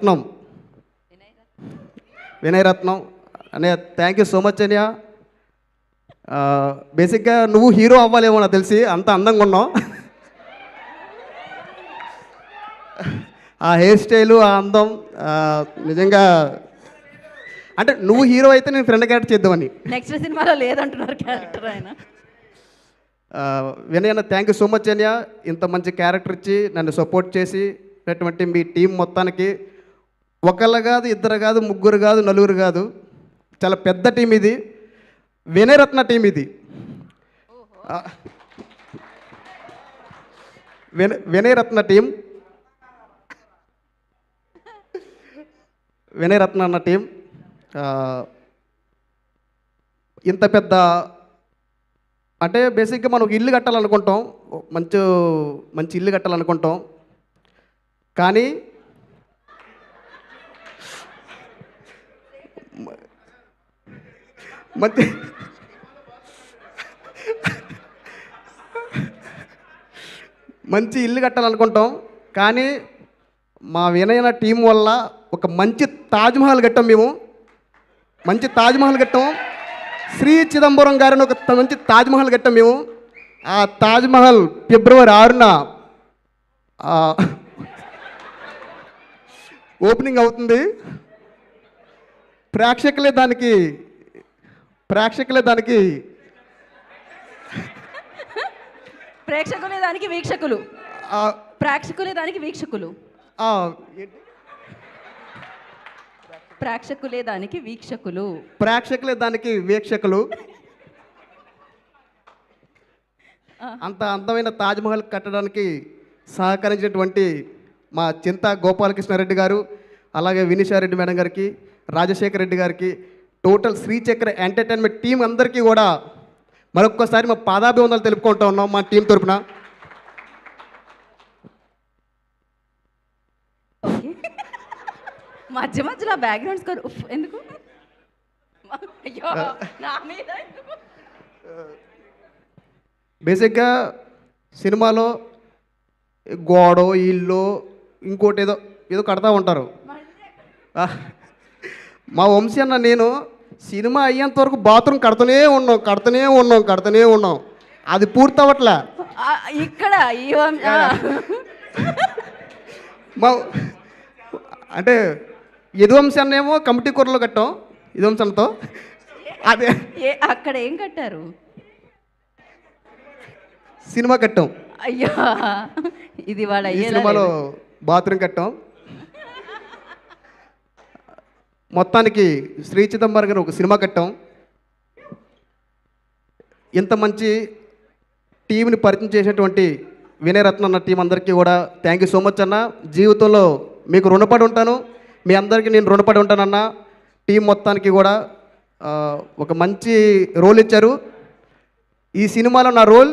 రత్నం వినయ్ రత్నం అనే thank you so much అనియా. బేసిక్గా నువ్వు హీరో అవ్వాలేమో నాకు తెలిసి అంత అందంగా ఉన్నావు. ఆ హెయిర్ స్టైలు ఆ అందం నిజంగా అంటే నువ్వు హీరో అయితే నేను ఫ్రెండ్ క్యారెక్టర్ చేద్దామని. నెక్స్ట్ సినిమాలో లేదంటున్నారు క్యారెక్టర్ ఆయన. వినయ్ అన్న థ్యాంక్ యూ సో మచ్ అనియా. ఇంత మంచి క్యారెక్టర్ ఇచ్చి నన్ను సపోర్ట్ చేసి మీ టీం మొత్తానికి ఒకళ్ళు కాదు, ఇద్దరు కాదు, ముగ్గురు కాదు, నలుగురు కాదు, చాలా పెద్ద టీం ఇది. వినయరత్న టీం ఇది. వినయరత్న టీం, వినయరత్న అన్న టీం ఇంత పెద్ద అంటే బేసిక్గా మనం ఒక ఇల్లు కట్టాలనుకుంటాం, మంచి మంచి ఇల్లు కట్టాలనుకుంటాం. కానీ మంచి మంచి ఇల్లు కట్టాలనుకుంటాం. కానీ మా వినయన టీం వల్ల ఒక మంచి తాజ్మహల్ కట్టాం. మేము మంచి తాజ్మహల్ కట్టాం. శ్రీ చిదంబరం గారిని ఒక మంచి తాజ్మహల్ కట్టాం మేము. ఆ తాజ్మహల్ ఫిబ్రవరి 6న ఓపెనింగ్ అవుతుంది. ప్రేక్షకులే దానికి ప్రేక్షకులే దానికి వీక్షకులు, ప్రేక్షకులే దానికి వీక్షకులు, ప్రేక్షకులే దానికి వీక్షకులు, ప్రేక్షకులే దానికి వీక్షకులు. అంత అందమైన తాజ్మహల్ కట్టడానికి సహకరించినటువంటి మా చింతా గోపాలకృష్ణారెడ్డి గారు, అలాగే వినిషారెడ్డి మేడం గారికి, రాజశేఖర్ రెడ్డి గారికి, టోటల్ శ్రీచక్ర ఎంటర్టైన్మెంట్ టీం అందరికీ కూడా మరొక్కసారి మా పాదాభివందనలు తెలుపుకుంటూ ఉన్నాం మా టీం తరపున. మధ్య మధ్యలో బ్యాక్గ్రౌండ్ స్కోర్ ఎందుకు? అయ్యో నా మీద ఎందుకు? బేసిక్గా సినిమాలో గోడో ఇల్లు ఇంకోటి ఏదో ఏదో కడతా ఉంటారు. మా వంశీ అన్న నేను సినిమా అయ్యేంత వరకు బాత్రూమ్ కడుతూనే ఉన్నాం. అది పూర్తి అవ్వట్లే. ఇక్కడ మా అంటే యదువంశీ అన్నేమో కమిటీ కూరలో కట్టాం యదువంశంతో. అదే అక్కడ ఏం కట్టారు? సినిమా కట్టాం. అయ్యో ఇది వాళ్ళ సినిమాలో బాత్రూమ్ కట్టాం. మొత్తానికి శ్రీ చిదంబరం గారు ఒక సినిమా కట్టాం. ఇంత మంచి టీంని పరిచయం చేసినటువంటి వినయరత్న అన్న టీం అందరికీ కూడా థ్యాంక్ యూ సో మచ్ అన్న. జీవితంలో మీకు రుణపడి ఉంటాను, మీ అందరికీ నేను రుణపడి ఉంటానన్న. టీం మొత్తానికి కూడా ఒక మంచి రోల్ ఇచ్చారు. ఈ సినిమాలో నా రోల్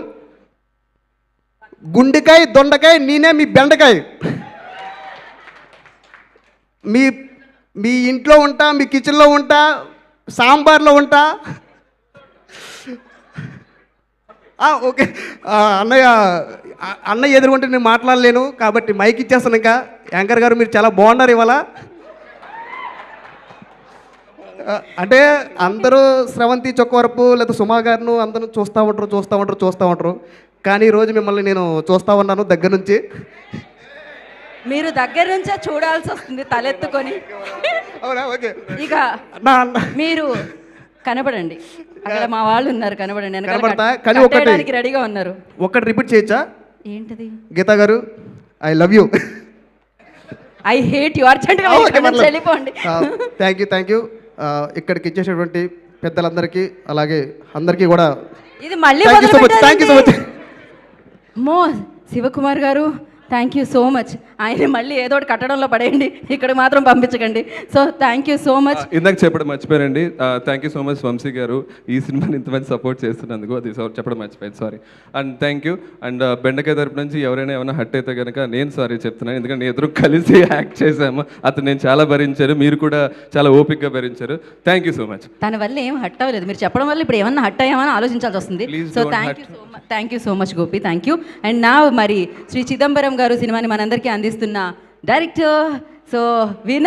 గుండెకాయ దొండకాయ, నేనే మీ బెండకాయ. మీ ఇంట్లో ఉంటా, మీ కిచెన్లో ఉంటా, సాంబార్లో ఉంటా. ఓకే అన్నయ్య ఎదురుకుంటే నేను మాట్లాడలేను కాబట్టి మైక్ ఇచ్చేస్తాను. ఇంకా యాంకర్ గారు మీరు చాలా బాగున్నారు ఇవాళ. అంటే అందరూ స్రవంతి చొక్కవరపు లేదా సుమా గారిను అందరూ చూస్తూ ఉంటారు. కానీ ఈరోజు మిమ్మల్ని నేను చూస్తూ ఉన్నాను దగ్గర నుంచి. మీరు దగ్గర నుంచే చూడాల్సి వస్తుంది తలెత్తుకొని. ఇక మీరు కనబడండి, అక్కడ మా వాళ్ళు ఉన్నారు, కనబడండి. కానీ ఒకటి రెడీగా ఉన్నారు. ఒకటి రిపీట్ చేయొచ్చా? ఏంటది? గీతా గారు I love you. I hate you. అర్జెంట్గా వెళ్ళిపోండి. Thank you. ఇక్కడికి ఇచ్చేసేటువంటి పెద్దలందరికీ అలాగే అందరికీ కూడా ఇది మళ్ళీ మో శివకుమార్ గారు థ్యాంక్ యూ సో మచ్. ఆయన మళ్ళీ ఏదో ఒకటి కట్టడంలో పడేయండి, ఇక్కడ మాత్రం పంపించకండి. So thank you so much. ఇందాక చెప్పడం మర్చిపోయారండి. Thank you so much Vamshi garu, ఈ సినిమాని ఇంతమంది సపోర్ట్ చేస్తున్నందుకు. అది చెప్పడం మర్చిపోయాను, sorry. And thank you. And బెండకాయ తరపు నుంచి ఎవరైనా ఏమైనా హట్ అయితే కనుక నేను సారీ చెప్తున్నాను, ఎందుకంటే ఎదురు కలిసి యాక్ట్ చేశాము. అతను నేను చాలా భరించారు, మీరు కూడా చాలా ఓపిక్గా భరించారు. Thank you so much. తన వల్ల ఏం హట్ అవ్వలేదు, మీరు చెప్పడం వల్ల ఇప్పుడు ఏమన్నా హట్ అయ్యామని ఆలోచించాల్సి వస్తుంది. So thank you so much Gopi, thank you. And నా మరి శ్రీ చిదంబరం గారు సినిమాని మనందరికీ అందిస్తున్న డైరెక్టర్ సో విన్